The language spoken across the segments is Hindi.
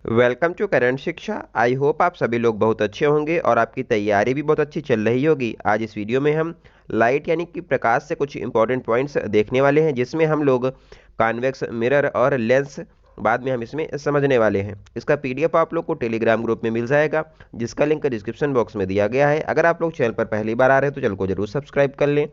वेलकम टू करंट शिक्षा। आई होप आप सभी लोग बहुत अच्छे होंगे और आपकी तैयारी भी बहुत अच्छी चल रही होगी। आज इस वीडियो में हम लाइट यानी कि प्रकाश से कुछ इंपॉर्टेंट पॉइंट्स देखने वाले हैं, जिसमें हम लोग कॉन्वेक्स मिरर और लेंस बाद में हम इसमें समझने वाले हैं। इसका पीडीएफ आप लोग को टेलीग्राम ग्रुप में मिल जाएगा, जिसका लिंक डिस्क्रिप्शन बॉक्स में दिया गया है। अगर आप लोग चैनल पर पहली बार आ रहे हैं तो चैनल को जरूर सब्सक्राइब कर लें।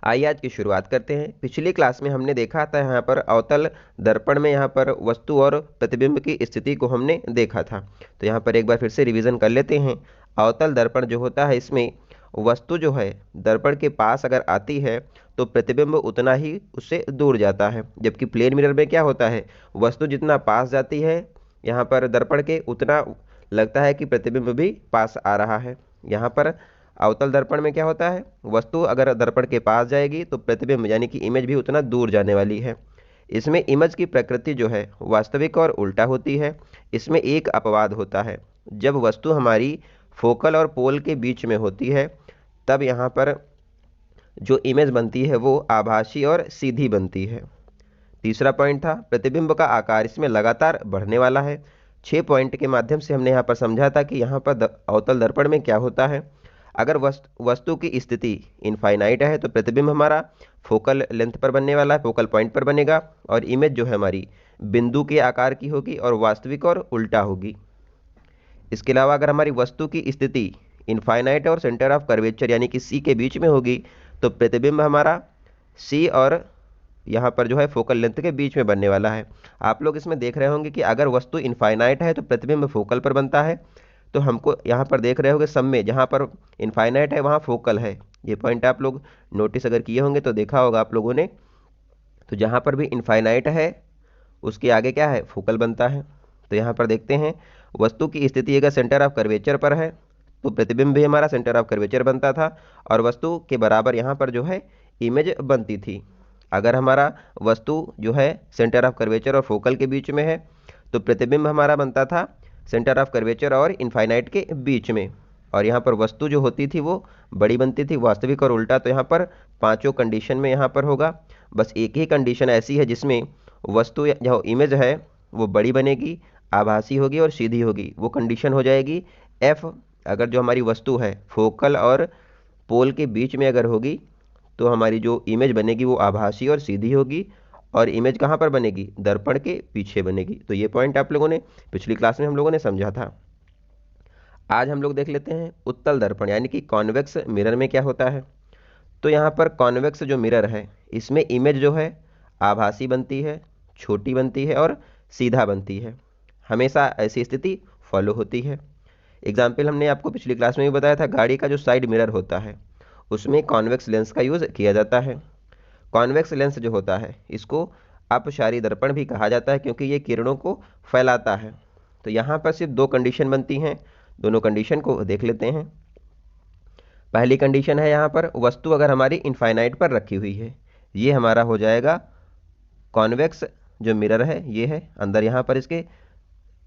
आइए आज की शुरुआत करते हैं। पिछली क्लास में हमने देखा था यहाँ पर अवतल दर्पण में यहाँ पर वस्तु और प्रतिबिंब की स्थिति को हमने देखा था। तो यहाँ पर एक बार फिर से रिवीजन कर लेते हैं। अवतल दर्पण जो होता है, इसमें वस्तु जो है दर्पण के पास अगर आती है तो प्रतिबिंब उतना ही उससे दूर जाता है, जबकि प्लेन मिरर में क्या होता है, वस्तु जितना पास जाती है यहाँ पर दर्पण के, उतना लगता है कि प्रतिबिंब भी पास आ रहा है। यहाँ पर अवतल दर्पण में क्या होता है, वस्तु अगर दर्पण के पास जाएगी तो प्रतिबिंब यानी कि इमेज भी उतना दूर जाने वाली है। इसमें इमेज की प्रकृति जो है वास्तविक और उल्टा होती है। इसमें एक अपवाद होता है, जब वस्तु हमारी फोकल और पोल के बीच में होती है तब यहाँ पर जो इमेज बनती है वो आभासी और सीधी बनती है। तीसरा पॉइंट था प्रतिबिंब का आकार इसमें लगातार बढ़ने वाला है। 6 पॉइंट के माध्यम से हमने यहाँ पर समझा था कि यहाँ पर अवतल दर्पण में क्या होता है। अगर वस्तु की स्थिति इनफाइनाइट है तो प्रतिबिंब हमारा फोकल लेंथ पर बनने वाला है, फोकल पॉइंट पर बनेगा, और इमेज जो है हमारी बिंदु के आकार की होगी और वास्तविक और उल्टा होगी। इसके अलावा अगर हमारी वस्तु की स्थिति इनफाइनाइट और सेंटर ऑफ कर्वेचर यानी कि सी के बीच में होगी तो प्रतिबिंब हमारा सी और यहाँ पर जो है फोकल लेंथ के बीच में बनने वाला है। आप लोग इसमें देख रहे होंगे कि अगर वस्तु इनफाइनाइट है तो प्रतिबिंब फोकल पर बनता है, तो हमको यहाँ पर देख रहे होंगे सब में जहाँ पर इनफाइनाइट है वहाँ फोकल है। ये पॉइंट आप लोग नोटिस अगर किए होंगे तो देखा होगा आप लोगों ने। तो जहाँ पर भी इनफाइनाइट है उसके आगे क्या है, फोकल बनता है। तो यहाँ पर देखते हैं वस्तु की स्थिति अगर सेंटर ऑफ कर्वेचर पर है तो प्रतिबिंब भी हमारा सेंटर ऑफ कर्वेचर बनता था और वस्तु के बराबर यहाँ पर जो है इमेज बनती थी। अगर हमारा वस्तु जो है सेंटर ऑफ कर्वेचर और फोकल के बीच में है तो प्रतिबिंब हमारा बनता था सेंटर ऑफ कर्वेचर और इनफाइनाइट के बीच में, और यहाँ पर वस्तु जो होती थी वो बड़ी बनती थी, वास्तविक और उल्टा। तो यहाँ पर पांचों कंडीशन में यहाँ पर होगा। बस एक ही कंडीशन ऐसी है जिसमें वस्तु जो इमेज है वो बड़ी बनेगी, आभासी होगी और सीधी होगी। वो कंडीशन हो जाएगी एफ। अगर जो हमारी वस्तु है फोकल और पोल के बीच में अगर होगी तो हमारी जो इमेज बनेगी वो आभासी और सीधी होगी, और इमेज कहाँ पर बनेगी, दर्पण के पीछे बनेगी। तो ये पॉइंट आप लोगों ने पिछली क्लास में हम लोगों ने समझा था। आज हम लोग देख लेते हैं उत्तल दर्पण यानी कि कॉन्वेक्स मिरर में क्या होता है। तो यहाँ पर कॉन्वेक्स जो मिरर है इसमें इमेज जो है आभासी बनती है, छोटी बनती है और सीधा बनती है। हमेशा ऐसी स्थिति फॉलो होती है। एग्जाम्पल हमने आपको पिछली क्लास में भी बताया था, गाड़ी का जो साइड मिरर होता है उसमें कॉन्वेक्स लेंस का यूज़ किया जाता है। कॉन्वेक्स लेंस जो होता है इसको अपसारी दर्पण भी कहा जाता है, क्योंकि ये किरणों को फैलाता है। तो यहाँ पर सिर्फ दो कंडीशन बनती हैं, दोनों कंडीशन को देख लेते हैं। पहली कंडीशन है यहाँ पर वस्तु अगर हमारी इनफाइनाइट पर रखी हुई है, ये हमारा हो जाएगा कॉन्वेक्स जो मिरर है, ये है अंदर यहाँ पर इसके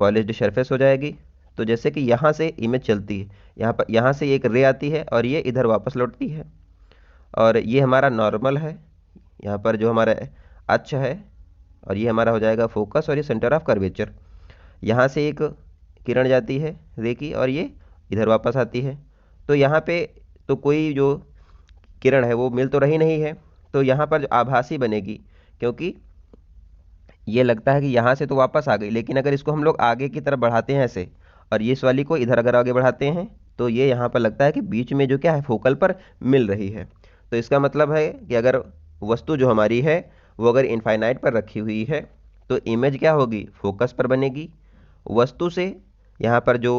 पॉलिश्ड सरफेस हो जाएगी। तो जैसे कि यहाँ से इमेज चलती है, यहाँ से एक रे आती है और ये इधर वापस लौटती है, और ये हमारा नॉर्मल है, यहाँ पर जो हमारा अक्ष है, और ये हमारा हो जाएगा फोकस, और ये सेंटर ऑफ कर्वेचर। यहाँ से एक किरण जाती है रे की और ये इधर वापस आती है। तो यहाँ पे तो कोई जो किरण है वो मिल तो रही नहीं है, तो यहाँ पर जो आभासी बनेगी, क्योंकि ये लगता है कि यहाँ से तो वापस आ गई, लेकिन अगर इसको हम लोग आगे की तरफ बढ़ाते हैं ऐसे, और ये इस वाली को इधर अगर आगे बढ़ाते हैं तो ये यहाँ पर लगता है कि बीच में जो क्या है फोकल पर मिल रही है। तो इसका मतलब है कि अगर वस्तु जो हमारी है वो अगर इनफाइनाइट पर रखी हुई है तो इमेज क्या होगी, फोकस पर बनेगी। वस्तु से यहाँ पर जो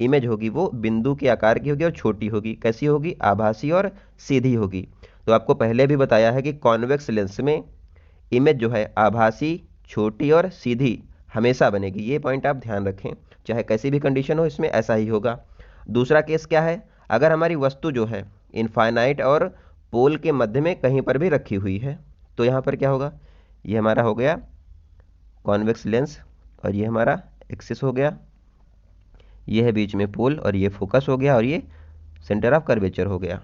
इमेज होगी वो बिंदु के आकार की होगी और छोटी होगी। कैसी होगी, आभासी और सीधी होगी। तो आपको पहले भी बताया है कि कॉन्वेक्स लेंस में इमेज जो है आभासी, छोटी और सीधी हमेशा बनेगी। ये पॉइंट आप ध्यान रखें, चाहे कैसी भी कंडीशन हो इसमें ऐसा ही होगा। दूसरा केस क्या है, अगर हमारी वस्तु जो है इनफाइनाइट और पोल के मध्य में कहीं पर भी रखी हुई है तो यहाँ पर क्या होगा, ये हमारा हो गया कॉन्वेक्स लेंस और ये हमारा एक्सिस हो गया, ये है बीच में पोल और ये फोकस हो गया, और ये सेंटर ऑफ कर्वेचर हो गया।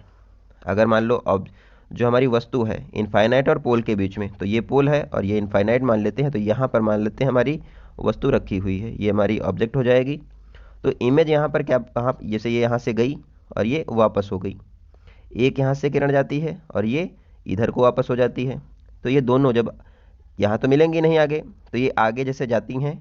अगर मान लो अब जो हमारी वस्तु है इनफाइनाइट और पोल के बीच में, तो ये पोल है और ये इनफाइनाइट मान लेते हैं, तो यहाँ पर मान लेते हैं हमारी वस्तु रखी हुई है, ये हमारी ऑब्जेक्ट हो जाएगी। तो इमेज यहाँ पर क्या, कहाँ, जैसे ये यहाँ से गई और ये वापस हो गई, एक यहाँ से किरण जाती है और ये इधर को वापस हो जाती है। तो ये दोनों जब यहाँ तो मिलेंगी नहीं आगे, तो ये आगे जैसे जाती हैं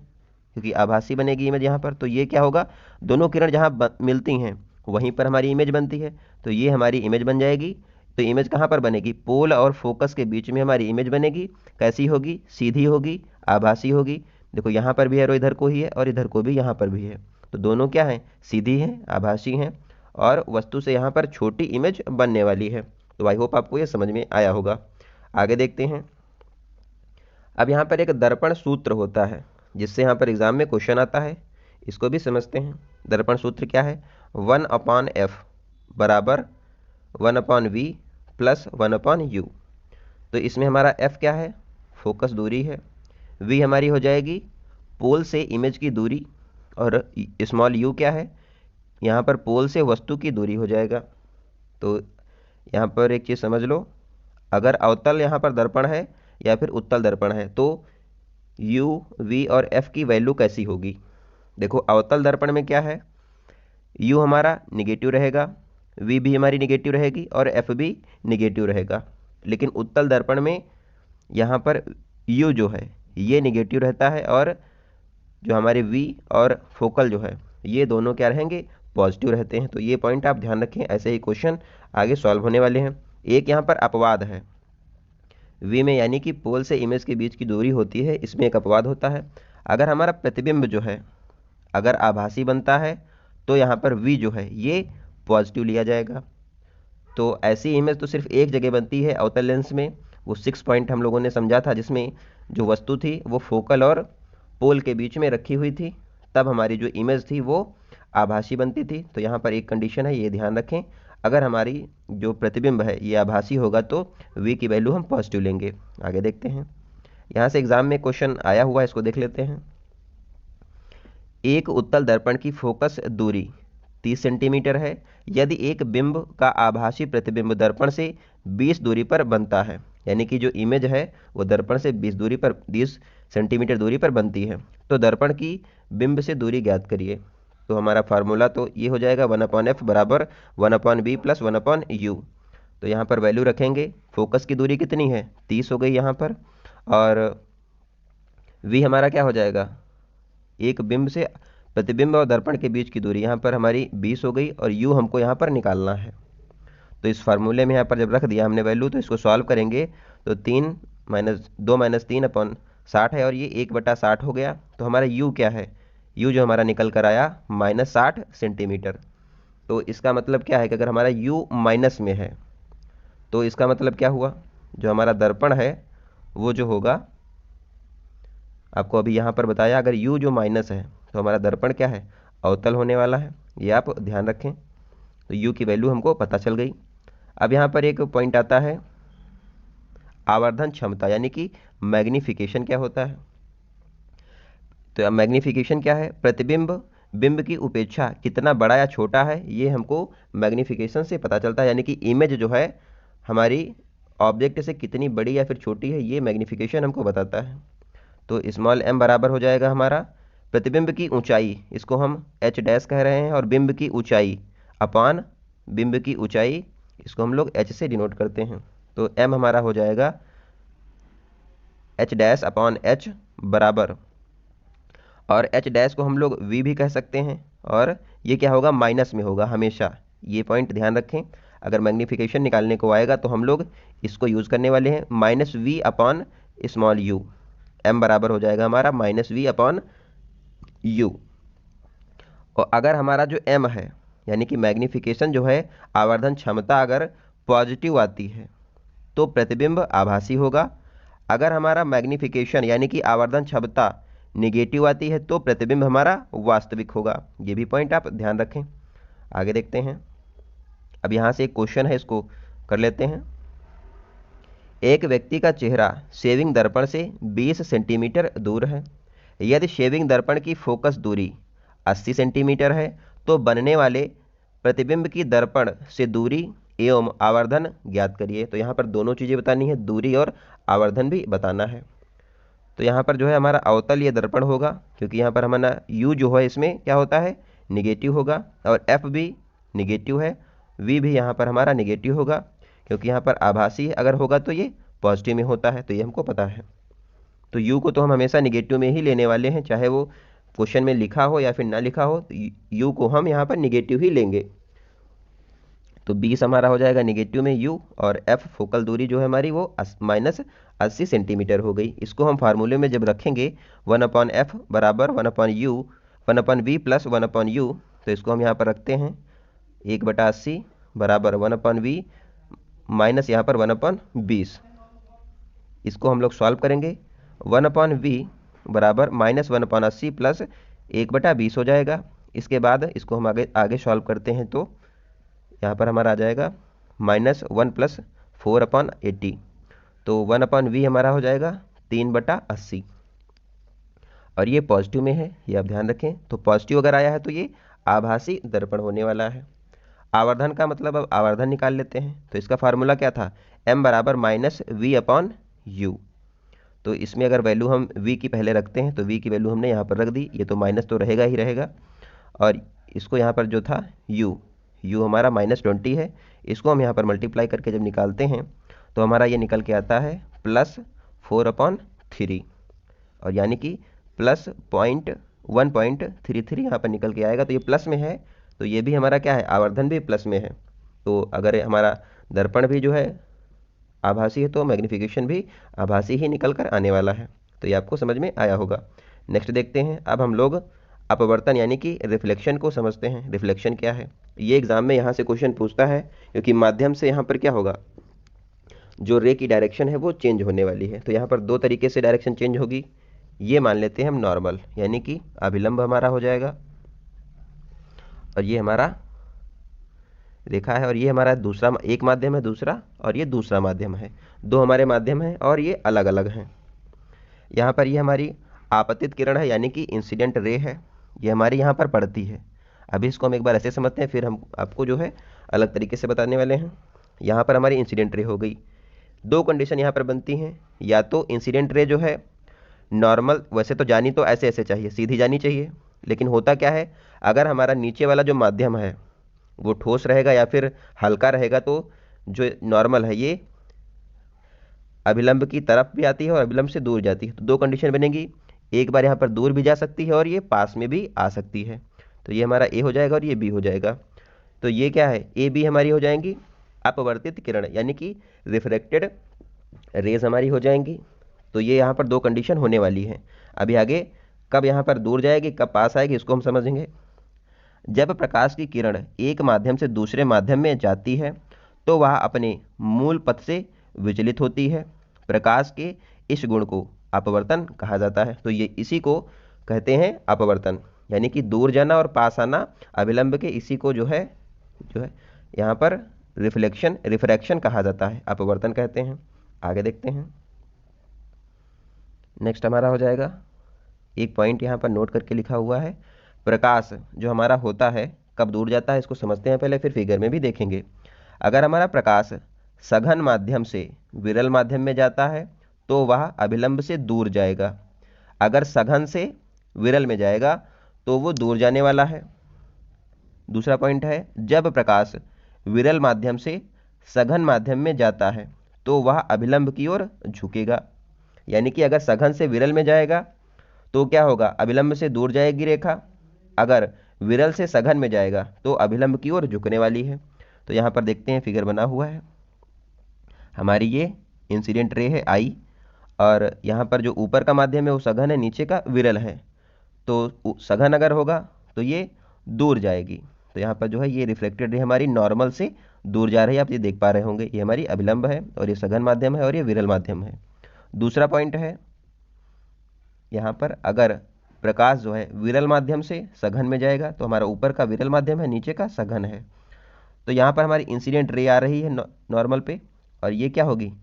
क्योंकि आभासी बनेगी इमेज यहाँ पर, तो ये क्या होगा, दोनों किरण जहाँ मिलती हैं वहीं पर हमारी इमेज बनती है, तो ये हमारी इमेज बन जाएगी। तो इमेज कहाँ पर बनेगी, पोल और फोकस के बीच में हमारी इमेज बनेगी। कैसी होगी, सीधी होगी, आभासी होगी। देखो यहाँ पर भी एरो इधर को ही है और इधर को भी यहाँ पर भी है, तो दोनों क्या हैं, सीधी हैं, आभासी हैं और वस्तु से यहाँ पर छोटी इमेज बनने वाली है। तो आई होप आपको ये समझ में आया होगा। आगे देखते हैं। अब यहाँ पर एक दर्पण सूत्र होता है जिससे यहाँ पर एग्जाम में क्वेश्चन आता है, इसको भी समझते हैं। दर्पण सूत्र क्या है, 1/f बराबर 1/v प्लस 1/u। तो इसमें हमारा f क्या है, फोकस दूरी है, v हमारी हो जाएगी पोल से इमेज की दूरी, और स्मॉल u क्या है, यहाँ पर पोल से वस्तु की दूरी हो जाएगा। तो यहाँ पर एक चीज़ समझ लो, अगर अवतल यहाँ पर दर्पण है या फिर उत्तल दर्पण है तो u, v और f की वैल्यू कैसी होगी। देखो अवतल दर्पण में क्या है, u हमारा निगेटिव रहेगा, v भी हमारी निगेटिव रहेगी और f भी निगेटिव रहेगा। लेकिन उत्तल दर्पण में यहाँ पर u जो है ये निगेटिव रहता है और जो हमारे v और फोकल जो है ये दोनों क्या रहेंगे, पॉजिटिव रहते हैं। तो ये पॉइंट आप ध्यान रखें, ऐसे ही क्वेश्चन आगे सॉल्व होने वाले हैं। एक यहाँ पर अपवाद है, v में यानी कि पोल से इमेज के बीच की दूरी होती है, इसमें एक अपवाद होता है। अगर हमारा प्रतिबिंब जो है अगर आभासी बनता है तो यहाँ पर v जो है ये पॉजिटिव लिया जाएगा। तो ऐसी इमेज तो सिर्फ एक जगह बनती है अवतल लेंस में, वो 6 पॉइंट हम लोगों ने समझा था, जिसमें जो वस्तु थी वो फोकल और पोल के बीच में रखी हुई थी, तब हमारी जो इमेज थी वो आभासी बनती थी। तो यहाँ पर एक कंडीशन है, ये ध्यान रखें, अगर हमारी जो प्रतिबिंब है ये आभासी होगा तो v की वैल्यू हम पॉजिटिव लेंगे। आगे देखते हैं, यहाँ से एग्जाम में क्वेश्चन आया हुआ है, इसको देख लेते हैं। एक उत्तल दर्पण की फोकस दूरी 30 सेंटीमीटर है यदि एक बिंब का आभासी प्रतिबिंब दर्पण से 20 दूरी पर बनता है, यानी कि जो इमेज है वो दर्पण से 20 सेंटीमीटर दूरी पर बनती है, तो दर्पण की बिंब से दूरी ज्ञात करिए। तो हमारा फार्मूला तो ये हो जाएगा 1/f बराबर 1/v प्लस 1/u। तो यहाँ पर वैल्यू रखेंगे, फोकस की दूरी कितनी है, 30 हो गई यहाँ पर, और v हमारा क्या हो जाएगा, एक बिंब से प्रतिबिंब और दर्पण के बीच की दूरी यहाँ पर हमारी 20 हो गई, और u हमको यहाँ पर निकालना है। तो इस फार्मूले में यहाँ पर जब रख दिया हमने वैल्यू, तो इसको सॉल्व करेंगे तो 2 - 3 है और ये 1/60 हो गया। तो हमारा u क्या है, u जो हमारा निकल कर आया -60 सेंटीमीटर। तो इसका मतलब क्या है कि अगर हमारा u माइनस में है तो इसका मतलब क्या हुआ, जो हमारा दर्पण है वो जो होगा, आपको अभी यहाँ पर बताया, अगर u जो माइनस है तो हमारा दर्पण क्या है, अवतल होने वाला है, ये आप ध्यान रखें। तो u की वैल्यू हमको पता चल गई। अब यहाँ पर एक पॉइंट आता है, आवर्धन क्षमता यानी कि मैग्नीफिकेशन क्या होता है। तो मैग्नीफिकेशन क्या है, प्रतिबिंब बिंब की उपेक्षा कितना बड़ा या छोटा है, ये हमको मैग्नीफिकेशन से पता चलता है, यानी कि इमेज जो है हमारी ऑब्जेक्ट से कितनी बड़ी या फिर छोटी है, ये मैग्नीफिकेशन हमको बताता है। तो स्मॉल m बराबर हो जाएगा हमारा प्रतिबिंब की ऊंचाई, इसको हम h डैश कह रहे हैं, और बिंब की ऊंचाई अपान बिंब की ऊंचाई, इसको हम लोग h से डिनोट करते हैं। तो m हमारा हो जाएगा h डैश अपान h बराबर, और h डैश को हम लोग v भी कह सकते हैं, और ये क्या होगा, माइनस में होगा हमेशा। ये पॉइंट ध्यान रखें, अगर मैग्नीफिकेशन निकालने को आएगा तो हम लोग इसको यूज़ करने वाले हैं, -v अपान स्मॉल u। m बराबर हो जाएगा हमारा -v अपान u। और अगर हमारा जो m है यानी कि मैग्नीफिकेशन जो है, आवर्धन क्षमता अगर पॉजिटिव आती है तो प्रतिबिंब आभासी होगा। अगर हमारा मैग्नीफिकेशन यानी कि आवर्धन क्षमता निगेटिव आती है तो प्रतिबिंब हमारा वास्तविक होगा। ये भी पॉइंट आप ध्यान रखें। आगे देखते हैं, अब यहाँ से एक क्वेश्चन है, इसको कर लेते हैं। एक व्यक्ति का चेहरा शेविंग दर्पण से 20 सेंटीमीटर दूर है, यदि शेविंग दर्पण की फोकस दूरी 80 सेंटीमीटर है तो बनने वाले प्रतिबिंब की दर्पण से दूरी एवं आवर्धन ज्ञात करिए। तो यहाँ पर दोनों चीज़ें बतानी है, दूरी और आवर्धन भी बताना है। तो यहाँ पर जो है हमारा अवतल ये दर्पण होगा, क्योंकि यहाँ पर हमारा u जो है इसमें क्या होता है, निगेटिव होगा, और f भी निगेटिव है, v भी यहाँ पर हमारा निगेटिव होगा, क्योंकि यहाँ पर आभासी अगर होगा तो ये पॉजिटिव में होता है, तो ये हमको पता है। तो u को तो हम हमेशा निगेटिव में ही लेने वाले हैं, चाहे वो क्वेश्चन में लिखा हो या फिर ना लिखा हो, तो u को हम यहाँ पर निगेटिव ही लेंगे। तो 20 हमारा हो जाएगा निगेटिव में u, और f फोकल दूरी जो है हमारी वो -80 सेंटीमीटर हो गई। इसको हम फार्मूले में जब रखेंगे 1/f बराबर 1/v प्लस 1/u, तो इसको हम यहाँ पर रखते हैं 1/80 बराबर 1/v माइनस यहाँ पर 1/20। इसको हम लोग सॉल्व करेंगे, 1/v बराबर -1/80 प्लस 1/20 हो जाएगा। इसके बाद इसको हम आगे सॉल्व करते हैं, तो यहाँ पर हमारा आ जाएगा -1 प्लस 4/80, तो 1/v हमारा हो जाएगा 3/80, और ये पॉजिटिव में है, ये आप ध्यान रखें। तो पॉजिटिव अगर आया है तो ये आभासी दर्पण होने वाला है। आवर्धन का मतलब अब आवर्धन निकाल लेते हैं। तो इसका फार्मूला क्या था, m बराबर -v/u। तो इसमें अगर वैल्यू हम v की पहले रखते हैं, तो v की वैल्यू हमने यहाँ पर रख दी, ये तो माइनस तो रहेगा ही रहेगा, और इसको यहाँ पर जो था u हमारा -20 है, इसको हम यहाँ पर मल्टीप्लाई करके जब निकालते हैं तो हमारा ये निकल के आता है +4/3, और यानी कि +1.33 यहाँ पर निकल के आएगा। तो ये प्लस में है, तो ये भी हमारा क्या है, आवर्धन भी प्लस में है। तो अगर हमारा दर्पण भी जो है आभासी है तो मैग्नीफिकेशन भी आभासी ही निकल कर आने वाला है। तो ये आपको समझ में आया होगा। नेक्स्ट देखते हैं, अब हम लोग अपवर्तन यानी कि रिफ्लेक्शन को समझते हैं। रिफ्लेक्शन क्या है, ये एग्जाम में यहाँ से क्वेश्चन पूछता है, क्योंकि माध्यम से यहाँ पर क्या होगा, जो रे की डायरेक्शन है वो चेंज होने वाली है। तो यहाँ पर दो तरीके से डायरेक्शन चेंज होगी। ये मान लेते हैं हम नॉर्मल, यानी कि अभिलंब हमारा हो जाएगा, और ये हमारा रेखा है, और ये हमारा दूसरा, एक माध्यम है दूसरा, और ये दूसरा माध्यम है। दो हमारे माध्यम हैं और ये अलग अलग हैं। यहाँ पर ये हमारी आपतित किरण है, यानी कि इंसिडेंट रे है, ये हमारी यहाँ पर पड़ती है। अभी इसको हम एक बार ऐसे समझते हैं, फिर हम आपको जो है अलग तरीके से बताने वाले हैं। यहाँ पर हमारी इंसिडेंट रे हो गई। दो कंडीशन यहाँ पर बनती हैं, या तो इंसिडेंट रे जो है नॉर्मल, वैसे तो जानी तो ऐसे ऐसे चाहिए, सीधी जानी चाहिए, लेकिन होता क्या है, अगर हमारा नीचे वाला जो माध्यम है वो ठोस रहेगा या फिर हल्का रहेगा, तो जो नॉर्मल है ये अभिलंब की तरफ भी आती है और अभिलंब से दूर जाती है। तो दो कंडीशन बनेगी, एक बार यहाँ पर दूर भी जा सकती है और ये पास में भी आ सकती है। तो ये हमारा ए हो जाएगा और ये बी हो जाएगा। तो ये क्या है, ए बी हमारी हो जाएंगी अपवर्तित किरण, यानी कि रिफ्रेक्टेड रेज हमारी हो जाएंगी। तो ये यहाँ पर दो कंडीशन होने वाली है। अभी आगे कब यहाँ पर दूर जाएगी कब पास आएगी इसको हम समझेंगे। जब प्रकाश की किरण एक माध्यम से दूसरे माध्यम में जाती है तो वह अपने मूल पथ से विचलित होती है। प्रकाश के इस गुण को अपवर्तन कहा जाता है। तो ये इसी को कहते हैं अपवर्तन, यानी कि दूर जाना और पास आना अभिलंब के, इसी को जो है यहाँ पर रिफ्रैक्शन कहा जाता है, अपवर्तन कहते हैं। आगे देखते हैं, नेक्स्ट हमारा हो जाएगा, एक पॉइंट यहाँ पर नोट करके लिखा हुआ है, प्रकाश जो हमारा होता है कब दूर जाता है इसको समझते हैं पहले, फिर फिगर में भी देखेंगे। अगर हमारा प्रकाश सघन माध्यम से विरल माध्यम में जाता है तो वह अभिलंब से दूर जाएगा। अगर सघन से विरल में जाएगा तो वो दूर जाने वाला है। दूसरा पॉइंट है, जब प्रकाश विरल माध्यम से सघन माध्यम में जाता है तो वह अभिलंब की ओर झुकेगा। यानी कि अगर सघन से विरल में जाएगा तो क्या होगा, अभिलंब से दूर जाएगी रेखा, अगर विरल से सघन में जाएगा तो अभिलंब की ओर झुकने वाली है। तो यहाँ पर देखते हैं, फिगर बना हुआ है, हमारी ये इंसिडेंट रे है आई, और यहाँ पर जो ऊपर का माध्यम है वो सघन है, नीचे का विरल है। तो सघन अगर होगा तो ये दूर जाएगी, तो यहाँ पर जो है ये रिफ्लेक्टेड रे हमारी नॉर्मल से दूर जा रही है। आप ये देख पा रहे होंगे, ये हमारी अभिलंब है और ये सघन माध्यम है और ये विरल माध्यम है। दूसरा पॉइंट है, यहाँ पर अगर प्रकाश जो है विरल माध्यम से सघन में जाएगा तो हमारा ऊपर का विरल माध्यम है, नीचे का सघन है। तो यहाँ पर हमारी इंसिडेंट रे आ रही है नॉर्मल पे, और ये क्या होगी,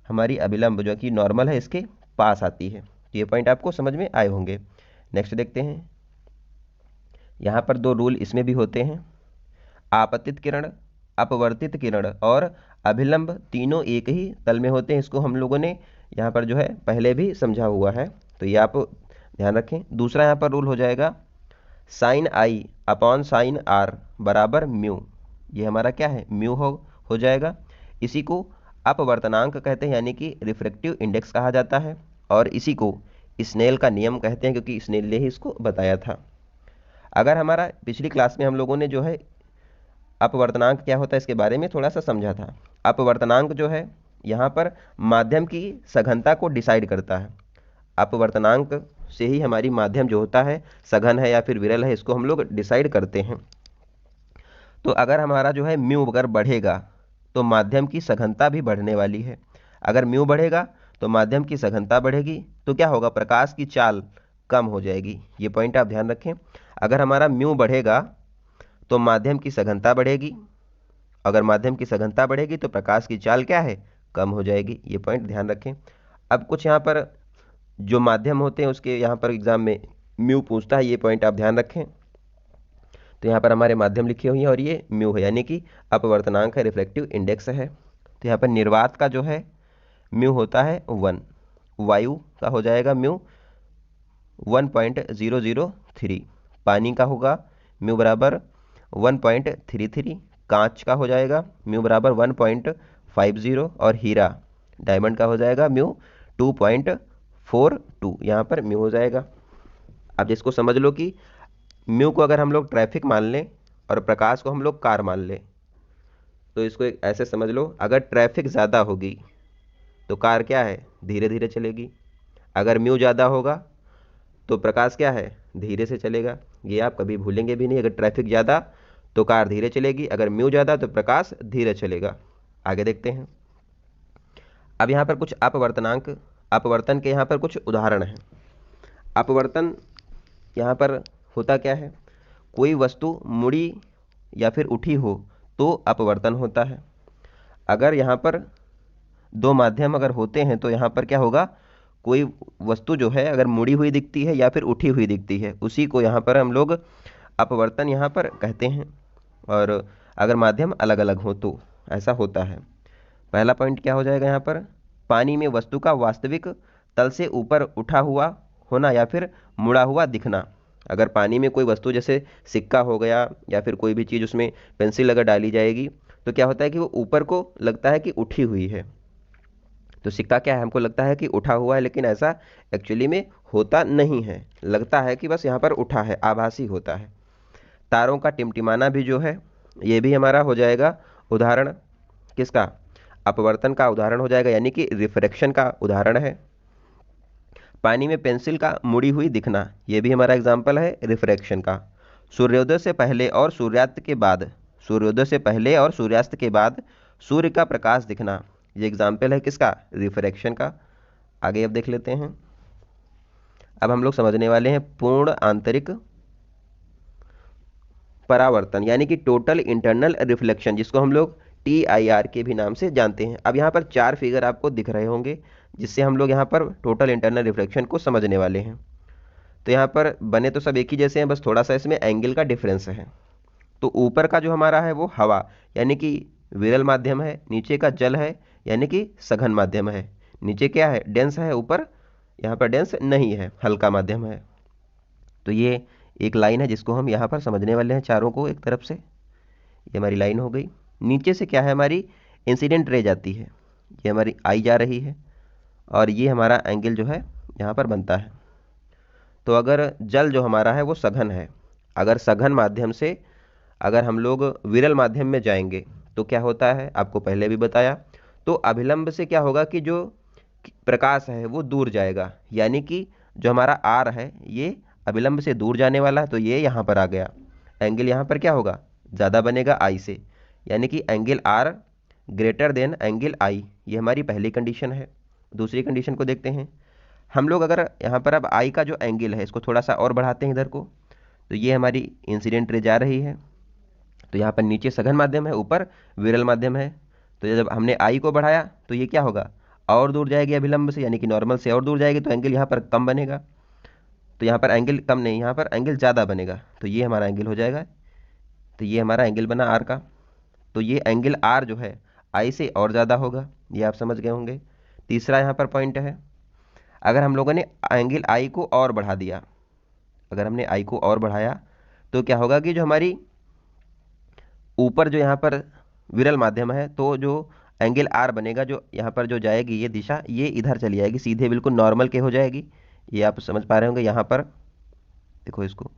हमारी अभिलंब जो कि नॉर्मल है इसके पास आती है। तो ये पॉइंट आपको समझ में आए होंगे। नेक्स्ट देखते हैं, यहाँ पर दो रूल इसमें भी होते हैं, आपतित किरण, अपवर्तित किरण और अभिलंब तीनों एक ही तल में होते हैं। इसको हम लोगों ने यहाँ पर जो है पहले भी समझा हुआ है, तो ये आप ध्यान रखें। दूसरा यहाँ पर रूल हो जाएगा sine i upon sine r बराबर म्यू। ये हमारा क्या है, म्यू हो जाएगा। इसी को अपवर्तनांक कहते हैं, यानी कि रिफ्रैक्टिव इंडेक्स कहा जाता है, और इसी को स्नेल का नियम कहते हैं, क्योंकि स्नेल ने ही इसको बताया था। अगर हमारा पिछली क्लास में हम लोगों ने जो है अपवर्तनांक क्या होता है इसके बारे में थोड़ा सा समझा था। अपवर्तनांक जो है यहाँ पर माध्यम की सघनता को डिसाइड करता है। अपवर्तनांक से ही हमारी माध्यम जो होता है सघन है या फिर विरल है, इसको हम लोग डिसाइड करते हैं। तो अगर हमारा जो है म्यू अगर बढ़ेगा तो माध्यम की सघनता भी बढ़ने वाली है। अगर म्यू बढ़ेगा तो माध्यम की सघनता बढ़ेगी, तो क्या होगा, प्रकाश की चाल कम हो जाएगी। ये पॉइंट आप ध्यान रखें। अगर हमारा म्यू बढ़ेगा तो माध्यम की सघनता बढ़ेगी, अगर माध्यम की सघनता बढ़ेगी तो प्रकाश की चाल क्या है, कम हो जाएगी। ये पॉइंट ध्यान रखें। अब कुछ यहाँ पर जो माध्यम होते हैं उसके यहाँ पर एग्जाम में म्यू पूछता है, ये पॉइंट आप ध्यान रखें। तो यहाँ पर हमारे माध्यम लिखे हुए हैं और ये म्यू है, यानी कि अपवर्तनांक है, रिफ्रैक्टिव इंडेक्स है। तो यहाँ पर निर्वात का जो है म्यू होता है 1, वायु का हो जाएगा म्यू 1.003, पानी का होगा म्यू बराबर 1.33, कांच का हो जाएगा म्यू बराबर 1.50, और हीरा डायमंड का हो जाएगा म्यू 2.42, यहाँ पर म्यू हो जाएगा। अब जिसको समझ लो कि म्यू को अगर हम लोग ट्रैफिक मान लें और प्रकाश को हम लोग कार मान लें, तो इसको एक ऐसे समझ लो, अगर ट्रैफिक ज़्यादा होगी तो कार क्या है, धीरे धीरे चलेगी। अगर म्यू ज़्यादा होगा तो प्रकाश क्या है, धीरे से चलेगा। ये आप कभी भूलेंगे भी नहीं, अगर ट्रैफिक ज़्यादा तो कार धीरे चलेगी, अगर म्यू ज़्यादा तो प्रकाश धीरे चलेगा। आगे देखते हैं। अब यहाँ पर कुछ अपवर्तनांक, अपवर्तन के यहाँ पर कुछ उदाहरण हैं। अपवर्तन यहाँ पर होता क्या है, कोई वस्तु मुड़ी या फिर उठी हो तो अपवर्तन होता है। अगर यहाँ पर दो माध्यम अगर होते हैं तो यहाँ पर क्या होगा, कोई वस्तु जो है अगर मुड़ी हुई दिखती है या फिर उठी हुई दिखती है, उसी को यहाँ पर हम लोग अपवर्तन यहाँ पर कहते हैं। और अगर माध्यम अलग अलग हो तो ऐसा होता है। पहला पॉइंट क्या हो जाएगा यहाँ पर, पानी में वस्तु का वास्तविक तल से ऊपर उठा हुआ होना या फिर मुड़ा हुआ दिखना। अगर पानी में कोई वस्तु जैसे सिक्का हो गया या फिर कोई भी चीज़ उसमें पेंसिल अगर डाली जाएगी तो क्या होता है कि वो ऊपर को लगता है कि उठी हुई है। तो सिक्का क्या है, हमको लगता है कि उठा हुआ है, लेकिन ऐसा एक्चुअली में होता नहीं है, लगता है कि बस यहाँ पर उठा है, आभासी होता है। तारों का टिमटिमाना भी जो है ये भी हमारा हो जाएगा उदाहरण, किसका, अपवर्तन का उदाहरण हो जाएगा, यानी कि रिफ्रैक्शन का उदाहरण है। पानी में पेंसिल का मुड़ी हुई दिखना, ये भी हमारा एग्जाम्पल है रिफ्रैक्शन का। सूर्योदय से पहले और सूर्यास्त के बाद, सूर्योदय से पहले और सूर्यास्त के बाद सूर्य का प्रकाश दिखना, ये एग्जाम्पल है किसका, रिफ्रैक्शन का। आगे अब देख लेते हैं। अब हम लोग समझने वाले हैं पूर्ण आंतरिक परावर्तन, यानी कि टोटल इंटरनल रिफ्लेक्शन, जिसको हम लोग TIR के भी नाम से जानते हैं। अब यहाँ पर 4 फिगर आपको दिख रहे होंगे, जिससे हम लोग यहाँ पर टोटल इंटरनल रिफ्लेक्शन को समझने वाले हैं। तो यहाँ पर बने तो सब एक ही जैसे हैं, बस थोड़ा सा इसमें एंगल का डिफरेंस है। तो ऊपर का जो हमारा है वो हवा, यानी कि विरल माध्यम है, नीचे का जल है यानी कि सघन माध्यम है। नीचे क्या है, डेंस है, ऊपर यहाँ पर डेंस नहीं है, हल्का माध्यम है। तो ये एक लाइन है जिसको हम यहाँ पर समझने वाले हैं, चारों को एक तरफ से। ये हमारी लाइन हो गई। नीचे से क्या है, हमारी इंसिडेंट रे जाती है, ये हमारी आई जा रही है, और ये हमारा एंगल जो है यहाँ पर बनता है। तो अगर जल जो हमारा है वो सघन है, अगर सघन माध्यम से अगर हम लोग विरल माध्यम में जाएंगे तो क्या होता है, आपको पहले भी बताया। तो अभिलंब से क्या होगा कि जो प्रकाश है वो दूर जाएगा, यानी कि जो हमारा आर है ये अभिलंब से दूर जाने वाला है, तो ये यहाँ पर आ गया। एंगल यहाँ पर क्या होगा, ज़्यादा बनेगा आई से, यानी कि angle R greater than angle I. ये हमारी पहली कंडीशन है। दूसरी कंडीशन को देखते हैं हम लोग। अगर यहाँ पर अब आई का जो एंगल है इसको थोड़ा सा और बढ़ाते हैं इधर को, तो ये हमारी इंसिडेंट रे जा रही है। तो यहाँ पर नीचे सघन माध्यम है, ऊपर विरल माध्यम है। तो जब हमने आई को बढ़ाया तो ये क्या होगा, और दूर जाएगी अभिलंब से, यानी कि नॉर्मल से और दूर जाएगी, तो एंगल यहाँ पर कम बनेगा। तो यहाँ पर एंगल कम नहीं, यहाँ पर एंगल ज़्यादा बनेगा, तो ये हमारा एंगल हो जाएगा। तो ये हमारा एंगल बना आर का। तो ये एंगल आर जो है आई से और ज़्यादा होगा, ये आप समझ गए होंगे। तीसरा यहाँ पर पॉइंट है, अगर हम लोगों ने एंगल आई को और बढ़ा दिया, अगर हमने आई को और बढ़ाया तो क्या होगा कि जो हमारी ऊपर जो यहाँ पर विरल माध्यम है, तो जो एंगल आर बनेगा, जो यहाँ पर जो जाएगी ये दिशा, ये इधर चली जाएगी, सीधे बिल्कुल नॉर्मल के हो जाएगी। ये आप समझ पा रहे होंगे। यहाँ पर देखो इसको,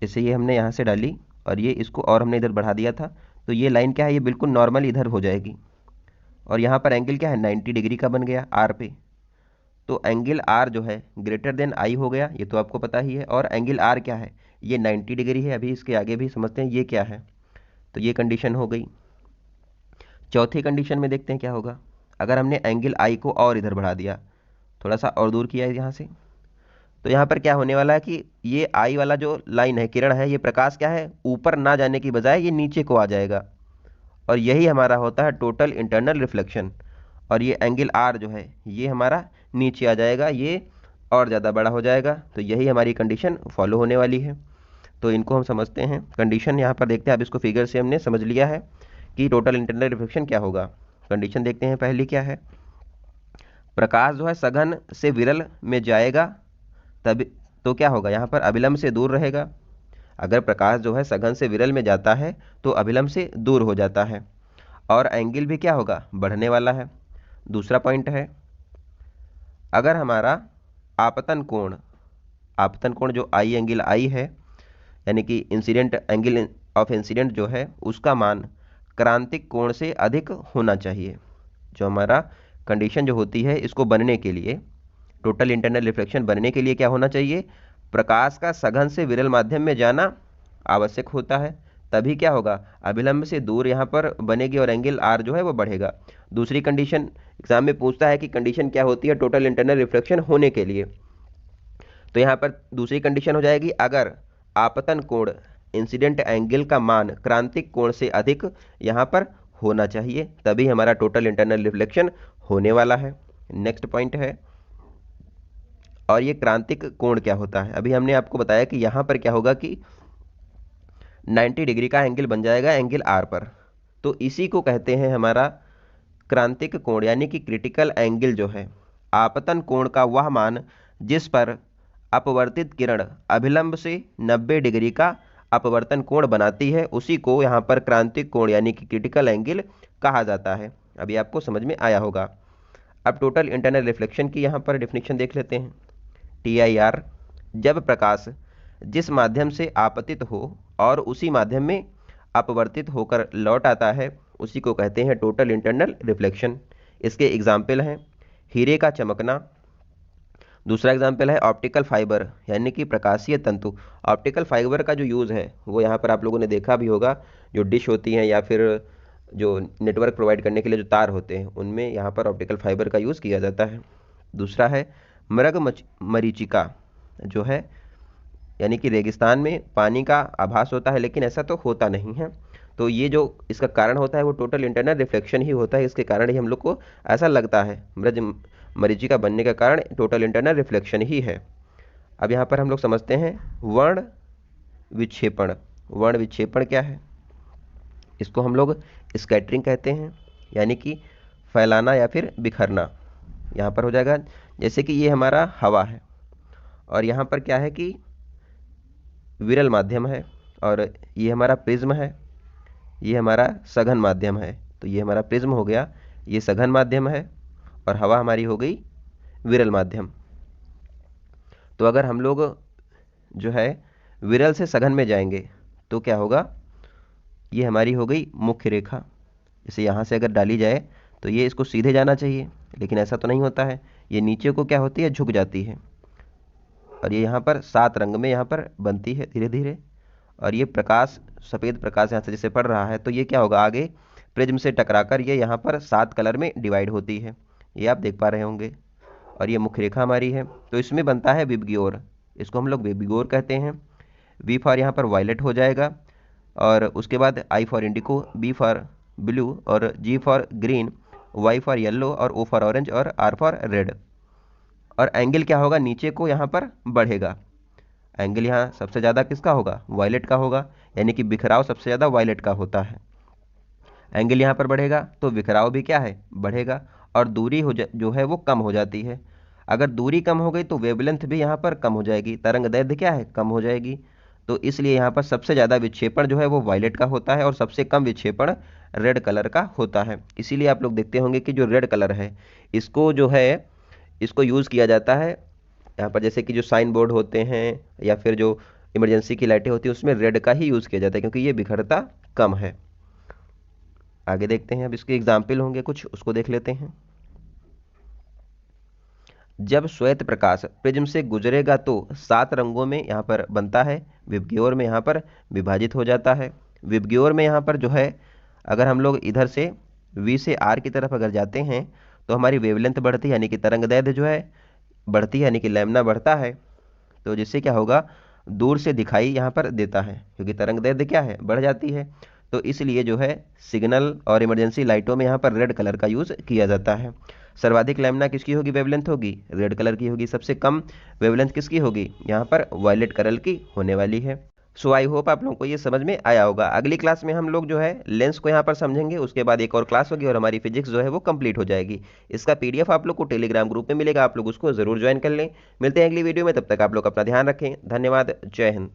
जैसे ये हमने यहाँ से डाली और ये इसको और हमने इधर बढ़ा दिया था, तो ये लाइन क्या है, ये बिल्कुल नॉर्मल इधर हो जाएगी। और यहाँ पर एंगल क्या है, 90 डिग्री का बन गया आर पे। तो एंगल आर जो है ग्रेटर देन आई हो गया, ये तो आपको पता ही है। और एंगल आर क्या है, ये 90 डिग्री है। अभी इसके आगे भी समझते हैं ये क्या है। तो ये कंडीशन हो गई। चौथी कंडीशन में देखते हैं क्या होगा। अगर हमने एंगल आई को और इधर बढ़ा दिया, थोड़ा सा और दूर किया है यहाँ से, तो यहाँ पर क्या होने वाला है कि ये आई वाला जो लाइन है, किरण है, ये प्रकाश क्या है, ऊपर ना जाने की बजाय ये नीचे को आ जाएगा। और यही हमारा होता है टोटल इंटरनल रिफ्लेक्शन। और ये एंगल आर जो है ये हमारा नीचे आ जाएगा, ये और ज़्यादा बड़ा हो जाएगा। तो यही हमारी कंडीशन फॉलो होने वाली है। तो इनको हम समझते हैं कंडीशन। यहाँ पर देखते हैं, अब इसको फिगर से हमने समझ लिया है कि टोटल इंटरनल रिफ्लेक्शन क्या होगा। कंडीशन देखते हैं पहली क्या है। प्रकाश जो है सघन से विरल में जाएगा, तभी तो क्या होगा, यहाँ पर अभिलंब से दूर रहेगा। अगर प्रकाश जो है सघन से विरल में जाता है तो अभिलंब से दूर हो जाता है, और एंगल भी क्या होगा, बढ़ने वाला है। दूसरा पॉइंट है, अगर हमारा आपतन कोण जो आई एंगल आई है, यानी कि इंसिडेंट एंगल ऑफ इंसिडेंट जो है, उसका मान क्रांतिक कोण से अधिक होना चाहिए। जो हमारा कंडीशन जो होती है, इसको बनने के लिए, टोटल इंटरनल रिफ्लेक्शन बनने के लिए क्या होना चाहिए, प्रकाश का सघन से विरल माध्यम में जाना आवश्यक होता है। तभी क्या होगा, अभिलंब से दूर यहाँ पर बनेगी और एंगल आर जो है वो बढ़ेगा। दूसरी कंडीशन एग्जाम में पूछता है कि कंडीशन क्या होती है टोटल इंटरनल रिफ्लेक्शन होने के लिए। तो यहाँ पर दूसरी कंडीशन हो जाएगी, अगर आपतन कोण इंसिडेंट एंगल का मान क्रांतिक कोण से अधिक यहाँ पर होना चाहिए, तभी हमारा टोटल इंटरनल रिफ्लेक्शन होने वाला है। नेक्स्ट पॉइंट है, और ये क्रांतिक कोण क्या होता है। अभी हमने आपको बताया कि यहाँ पर क्या होगा कि 90 डिग्री का एंगल बन जाएगा एंगल आर पर, तो इसी को कहते हैं हमारा क्रांतिक कोण, यानी कि क्रिटिकल एंगल जो है। आपतन कोण का वह मान जिस पर अपवर्तित किरण अभिलंब से 90 डिग्री का अपवर्तन कोण बनाती है, उसी को यहाँ पर क्रांतिक कोण यानी कि क्रिटिकल एंगल कहा जाता है। अभी आपको समझ में आया होगा। अब टोटल इंटरनल रिफ्लेक्शन की यहाँ पर डेफिनेशन देख लेते हैं। TIR, जब प्रकाश जिस माध्यम से आपतित हो और उसी माध्यम में अपवर्तित होकर लौट आता है, उसी को कहते हैं टोटल इंटरनल रिफ्लेक्शन। इसके एग्जाम्पल हैं हीरे का चमकना, दूसरा एग्जाम्पल है ऑप्टिकल फाइबर यानी कि प्रकाशीय तंतु। ऑप्टिकल फाइबर का जो यूज़ है वो यहाँ पर आप लोगों ने देखा भी होगा, जो डिश होती हैं या फिर जो नेटवर्क प्रोवाइड करने के लिए जो तार होते हैं, उनमें यहाँ पर ऑप्टिकल फाइबर का यूज़ किया जाता है। दूसरा है मृग मरीचिका जो है, यानी कि रेगिस्तान में पानी का आभास होता है, लेकिन ऐसा तो होता नहीं है। तो ये जो इसका कारण होता है वो टोटल इंटरनल रिफ्लेक्शन ही होता है। इसके कारण ही हम लोग को ऐसा लगता है, मृग मरीचिका बनने का कारण टोटल इंटरनल रिफ्लेक्शन ही है। अब यहाँ पर हम लोग समझते हैं वर्ण विक्षेपण। वर्ण विक्षेपण क्या है, इसको हम लोग स्कैटरिंग कहते हैं, यानी कि फैलाना या फिर बिखरना। यहाँ पर हो जाएगा जैसे कि ये हमारा हवा है और यहाँ पर क्या है कि विरल माध्यम है, और ये हमारा प्रिज्म है, ये हमारा सघन माध्यम है। तो ये हमारा प्रिज्म हो गया, ये सघन माध्यम है, और हवा हमारी हो गई विरल माध्यम। तो अगर हम लोग जो है विरल से सघन में जाएंगे तो क्या होगा, ये हमारी हो गई मुख्य रेखा। जैसे यहाँ से अगर डाली जाए तो ये इसको सीधे जाना चाहिए, लेकिन ऐसा तो नहीं होता है, ये नीचे को क्या होती है, झुक जाती है। और ये यहाँ पर 7 रंग में यहाँ पर बनती है धीरे धीरे। और ये प्रकाश, सफ़ेद प्रकाश यहाँ से जैसे पड़ रहा है, तो ये क्या होगा, आगे प्रिज्म से टकराकर ये यहाँ पर 7 कलर में डिवाइड होती है, ये आप देख पा रहे होंगे। और ये मुख्य रेखा हमारी है, तो इसमें बनता है विबग्योर, इसको हम लोग विबग्योर कहते हैं। वी फॉर यहाँ पर वायलेट हो जाएगा, और उसके बाद I for indigo, B for blue, और G for green, Y for yellow, और ओ फॉर ऑरेंज, और आर फॉर रेड। और एंगल क्या होगा, नीचे को यहाँ पर बढ़ेगा। एंगल यहाँ सबसे ज़्यादा किसका होगा, वायलेट का होगा, यानी कि बिखराव सबसे ज़्यादा वायलेट का होता है। एंगल यहाँ पर बढ़ेगा तो बिखराव भी क्या है, बढ़ेगा, और दूरी जो है वो कम हो जाती है। अगर दूरी कम हो गई तो वेवलेंथ भी यहाँ पर कम हो जाएगी, तरंग दैर्ध्य क्या है, कम हो जाएगी। तो इसलिए यहाँ पर सबसे ज़्यादा विक्षेपण जो है वो वायलेट का होता है और सबसे कम विक्षेपण रेड कलर का होता है। इसीलिए आप लोग देखते होंगे कि जो रेड कलर है इसको जो है इसको यूज़ किया जाता है यहाँ पर, जैसे कि जो साइन बोर्ड होते हैं या फिर जो इमरजेंसी की लाइटें होती हैं उसमें रेड का ही यूज़ किया जाता है क्योंकि ये बिखरता कम है। आगे देखते हैं, अब इसके एग्जाम्पल होंगे कुछ, उसको देख लेते हैं। जब श्वेत प्रकाश प्रिज्म से गुजरेगा तो 7 रंगों में यहाँ पर बनता है, विबग्योर में यहाँ पर विभाजित हो जाता है। विबग्योर में यहाँ पर जो है अगर हम लोग इधर से V से R की तरफ अगर जाते हैं तो हमारी वेवलेंथ बढ़ती है, यानी कि तरंगदैर्ध्य जो है बढ़ती है, यानी कि लैम्डा बढ़ता है। तो जिससे क्या होगा, दूर से दिखाई यहाँ पर देता है क्योंकि तरंगदैर्ध्य क्या है, बढ़ जाती है। तो इसलिए जो है सिग्नल और इमरजेंसी लाइटों में यहाँ पर रेड कलर का यूज़ किया जाता है। सर्वाधिक लैम्डा किसकी होगी, वेवलेंथ होगी, रेड कलर की होगी। सबसे कम वेवलेंथ किसकी होगी, यहाँ पर वायलेट कलर की होने वाली है। सो आई होप आप लोगों को ये समझ में आया होगा। अगली क्लास में हम लोग जो है लेंस को यहाँ पर समझेंगे, उसके बाद एक और क्लास होगी और हमारी फिजिक्स जो है वो कंप्लीट हो जाएगी। इसका पीडीएफ आप लोग को टेलीग्राम ग्रुप में मिलेगा, आप लोग उसको जरूर ज्वाइन कर लें। मिलते हैं अगली वीडियो में, तब तक आप लोग अपना ध्यान रखें। धन्यवाद, जय हिंद।